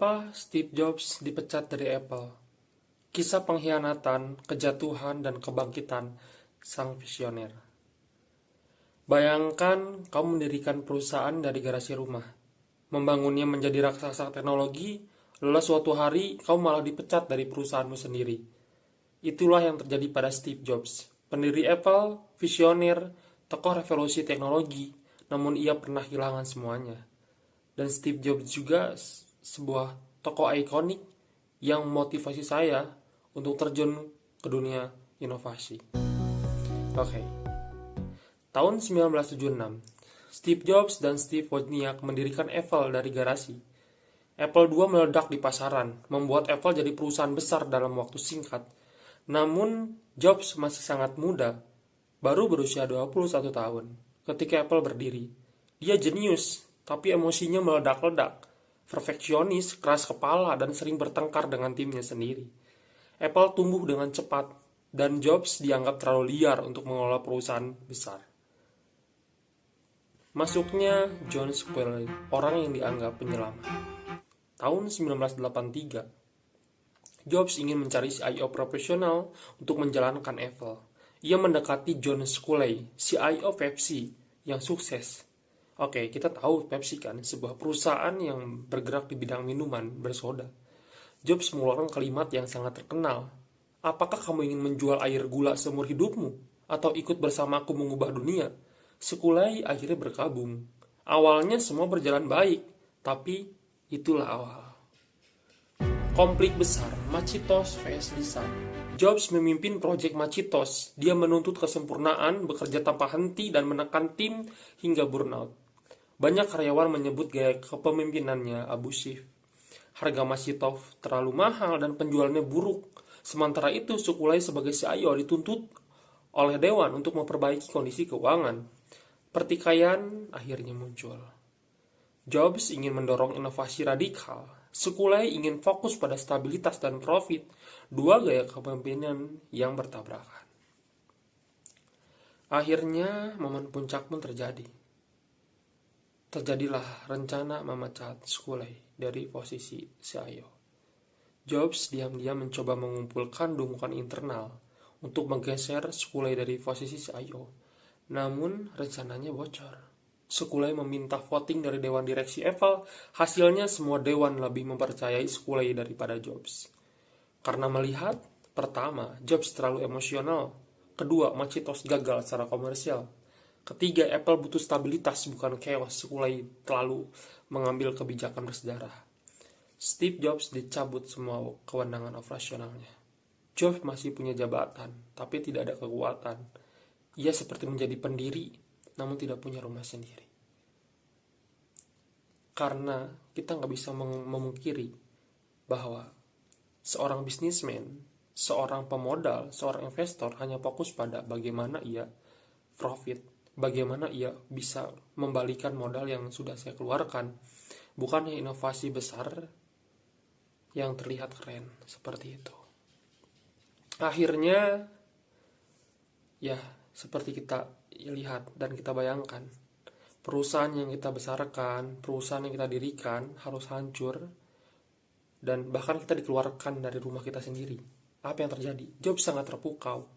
Mengapa Steve Jobs dipecat dari Apple? Kisah pengkhianatan, kejatuhan, dan kebangkitan sang visioner. Bayangkan kamu mendirikan perusahaan dari garasi rumah, membangunnya menjadi raksasa teknologi, lalu suatu hari kamu malah dipecat dari perusahaanmu sendiri. Itulah yang terjadi pada Steve Jobs, pendiri Apple, visioner, tokoh revolusi teknologi, namun ia pernah kehilangan semuanya. Dan Steve Jobs juga sebuah tokoh ikonik yang motivasi saya untuk terjun ke dunia inovasi. Oke. Tahun 1976, Steve Jobs dan Steve Wozniak mendirikan Apple dari garasi. Apple II meledak di pasaran, membuat Apple jadi perusahaan besar dalam waktu singkat. Namun, Jobs masih sangat muda, baru berusia 21 tahun, ketika Apple berdiri. Dia jenius, tapi emosinya meledak-ledak. Perfeksionis, keras kepala, dan sering bertengkar dengan timnya sendiri. Apple tumbuh dengan cepat, dan Jobs dianggap terlalu liar untuk mengelola perusahaan besar. Masuknya John Sculley, orang yang dianggap penyelamat. Tahun 1983, Jobs ingin mencari CIO profesional untuk menjalankan Apple. Ia mendekati John Sculley, CIO Pepsi, yang sukses. Oke, kita tahu Pepsi kan, sebuah perusahaan yang bergerak di bidang minuman bersoda. Jobs mengeluarkan kalimat yang sangat terkenal. Apakah kamu ingin menjual air gula seumur hidupmu? Atau ikut bersamaku mengubah dunia? Sculley akhirnya bergabung. Awalnya semua berjalan baik, tapi itulah awal. Konflik besar, Macintosh vs Lisa. Jobs memimpin proyek Macintosh. Dia menuntut kesempurnaan, bekerja tanpa henti, dan menekan tim hingga burnout. Banyak karyawan menyebut gaya kepemimpinannya abusif. Harga Macintosh terlalu mahal dan penjualannya buruk. Sementara itu, Sculley sebagai CIO dituntut oleh dewan untuk memperbaiki kondisi keuangan. Pertikaian akhirnya muncul. Jobs ingin mendorong inovasi radikal. Sculley ingin fokus pada stabilitas dan profit. Dua gaya kepemimpinan yang bertabrakan. Akhirnya, momen puncak pun terjadi. Terjadilah rencana memecat Sculley dari posisi CIO. Jobs diam-diam mencoba mengumpulkan dukungan internal untuk menggeser Sculley dari posisi CIO. Namun rencananya bocor. Sculley meminta voting dari dewan direksi Apple. Hasilnya semua dewan lebih mempercayai Sculley daripada Jobs. Karena melihat, pertama, Jobs terlalu emosional. Kedua, Macintosh gagal secara komersial. Ketiga, Apple butuh stabilitas bukan chaos. Sculley terlalu mengambil kebijakan bersejarah. Steve Jobs dicabut semua kewenangan operasionalnya. Jobs masih punya jabatan, tapi tidak ada kekuatan. Ia seperti menjadi pendiri, namun tidak punya rumah sendiri. Karena kita nggak bisa memungkiri bahwa seorang bisnismen, seorang pemodal, seorang investor hanya fokus pada bagaimana ia profit, bagaimana ia bisa membalikan modal yang sudah saya keluarkan. Bukannya inovasi besar yang terlihat keren seperti itu. Akhirnya, ya seperti kita lihat dan kita bayangkan, perusahaan yang kita besarkan, perusahaan yang kita dirikan harus hancur, dan bahkan kita dikeluarkan dari rumah kita sendiri. Apa yang terjadi? Jobs sangat terpukau.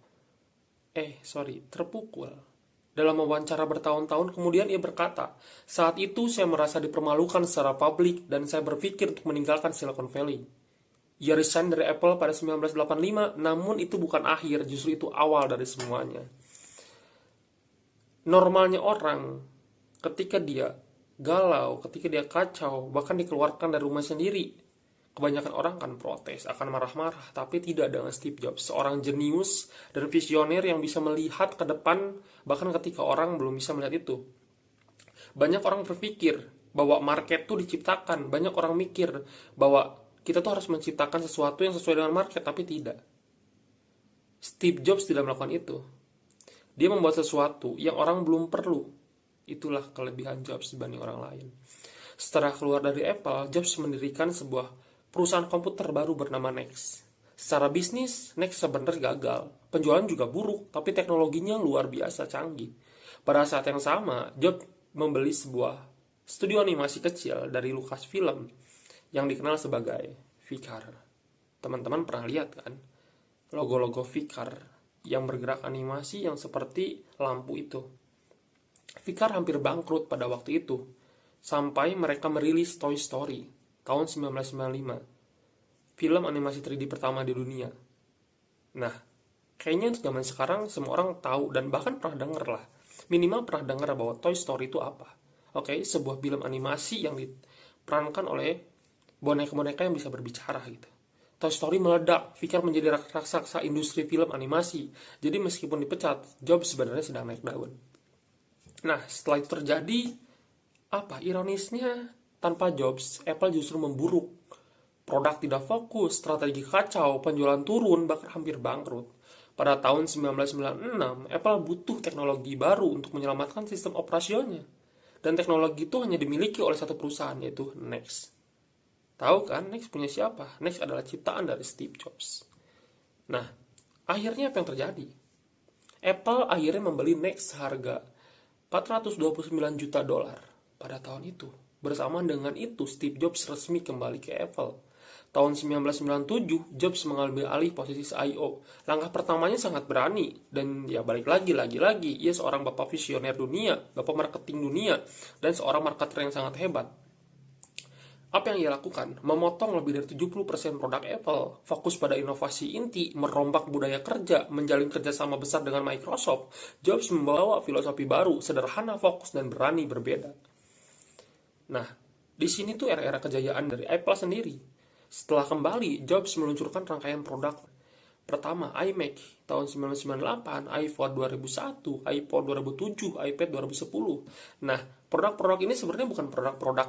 Terpukul. Dalam wawancara bertahun-tahun kemudian ia berkata, saat itu saya merasa dipermalukan secara publik dan saya berpikir untuk meninggalkan Silicon Valley. Ia resign dari Apple pada 1985, namun itu bukan akhir, justru itu awal dari semuanya. Normalnya orang, ketika dia galau, ketika dia kacau, bahkan dikeluarkan dari rumah sendiri, kebanyakan orang akan protes, akan marah-marah, tapi tidak dengan Steve Jobs, seorang jenius dan visioner yang bisa melihat ke depan, bahkan ketika orang belum bisa melihat itu. Banyak orang berpikir bahwa market itu diciptakan, banyak orang mikir bahwa kita tuh harus menciptakan sesuatu yang sesuai dengan market, tapi tidak. Steve Jobs tidak melakukan itu. Dia membuat sesuatu yang orang belum perlu. Itulah kelebihan Jobs dibanding orang lain. Setelah keluar dari Apple, Jobs mendirikan sebuah perusahaan komputer baru bernama NeXT. Secara bisnis, NeXT sebenarnya gagal. Penjualan juga buruk, tapi teknologinya luar biasa canggih. Pada saat yang sama, Jobs membeli sebuah studio animasi kecil dari Lucasfilm yang dikenal sebagai VCAR. Teman-teman pernah lihat kan logo-logo VCAR yang bergerak animasi yang seperti lampu itu. VCAR hampir bangkrut pada waktu itu, sampai mereka merilis Toy Story tahun 1995, film animasi 3D pertama di dunia. Nah, kayaknya untuk zaman sekarang semua orang tahu dan bahkan pernah dengar lah. Minimal pernah dengar bahwa Toy Story itu apa. Oke, sebuah film animasi yang diperankan oleh boneka-boneka yang bisa berbicara gitu. Toy Story meledak, VCAR menjadi raksasa industri film animasi. Jadi meskipun dipecat, Jobs sebenarnya sedang naik daun. Nah, setelah itu terjadi, ironisnya, tanpa Jobs, Apple justru memburuk. Produk tidak fokus, strategi kacau, penjualan turun, bahkan hampir bangkrut. Pada tahun 1996, Apple butuh teknologi baru untuk menyelamatkan sistem operasionalnya. Dan teknologi itu hanya dimiliki oleh satu perusahaan, yaitu NeXT. Tahu kan NeXT punya siapa? NeXT adalah ciptaan dari Steve Jobs. Nah, akhirnya apa yang terjadi? Apple akhirnya membeli NeXT seharga $429 juta pada tahun itu. Bersamaan dengan itu, Steve Jobs resmi kembali ke Apple. Tahun 1997, Jobs mengambil alih posisi CIO. Langkah pertamanya sangat berani, dan ya balik lagi, ia seorang bapak visioner dunia, bapak marketing dunia, dan seorang marketer yang sangat hebat. Apa yang ia lakukan? Memotong lebih dari 70% produk Apple, fokus pada inovasi inti, merombak budaya kerja, menjalin kerjasama besar dengan Microsoft. Jobs membawa filosofi baru, sederhana, fokus, dan berani berbeda. Nah, di sini tuh era-era kejayaan dari Apple sendiri. Setelah kembali, Jobs meluncurkan rangkaian produk. Pertama, iMac tahun 1998, iPhone 2001, iPod 2007, iPad 2010. Nah, produk-produk ini sebenarnya bukan produk-produk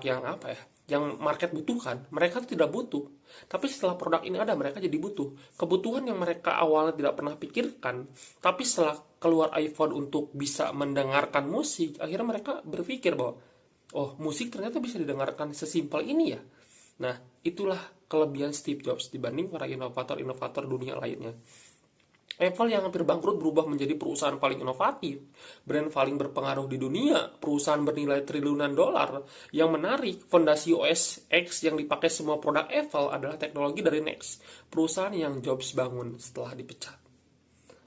yang market butuhkan. Mereka tidak butuh. Tapi setelah produk ini ada, mereka jadi butuh. Kebutuhan yang mereka awalnya tidak pernah pikirkan, tapi setelah keluar iPhone untuk bisa mendengarkan musik, akhirnya mereka berpikir bahwa, oh, musik ternyata bisa didengarkan sesimpel ini ya. Nah, itulah kelebihan Steve Jobs dibanding para inovator-inovator dunia lainnya. Apple yang hampir bangkrut berubah menjadi perusahaan paling inovatif, brand paling berpengaruh di dunia, perusahaan bernilai triliunan dolar. Yang menarik, fondasi OS X yang dipakai semua produk Apple adalah teknologi dari NeXT, perusahaan yang Jobs bangun setelah dipecat.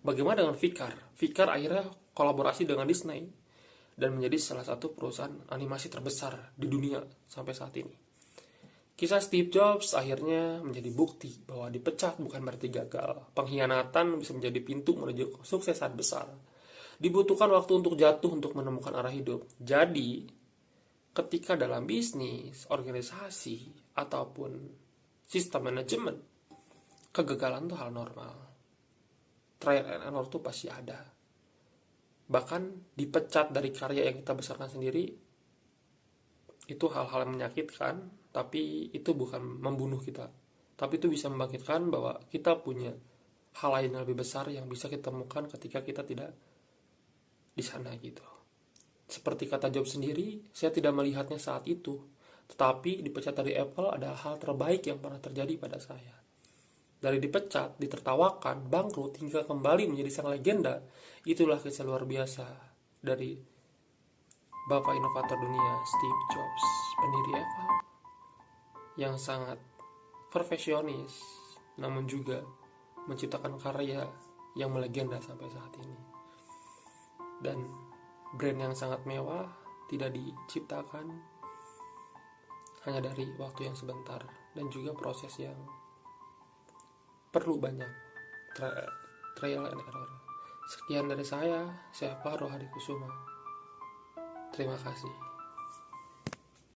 Bagaimana dengan VCAR? VCAR akhirnya kolaborasi dengan Disney dan menjadi salah satu perusahaan animasi terbesar di dunia sampai saat ini. Kisah Steve Jobs akhirnya menjadi bukti bahwa dipecat bukan berarti gagal. Pengkhianatan bisa menjadi pintu menuju kesuksesan besar. Dibutuhkan waktu untuk jatuh untuk menemukan arah hidup. Jadi, ketika dalam bisnis, organisasi, ataupun sistem manajemen, kegagalan itu hal normal. Trial and error itu pasti ada. Bahkan dipecat dari karya yang kita besarkan sendiri, itu hal-hal yang menyakitkan. Tapi itu bukan membunuh kita. Tapi itu bisa membangkitkan bahwa kita punya hal lain yang lebih besar yang bisa kita temukan ketika kita tidak di sana gitu. Seperti kata Jobs sendiri, saya tidak melihatnya saat itu. Tetapi dipecat dari Apple adalah hal terbaik yang pernah terjadi pada saya. Dari dipecat, ditertawakan, bangkrut, hingga kembali menjadi sang legenda, itulah kisah luar biasa dari bapak inovator dunia Steve Jobs, pendiri Apple, yang sangat perfeksionis, namun juga menciptakan karya yang melegenda sampai saat ini. Dan brand yang sangat mewah tidak diciptakan hanya dari waktu yang sebentar, dan juga proses yang perlu banyak trial and error. Sekian dari saya Pak Rohadi Kusuma. Terima kasih.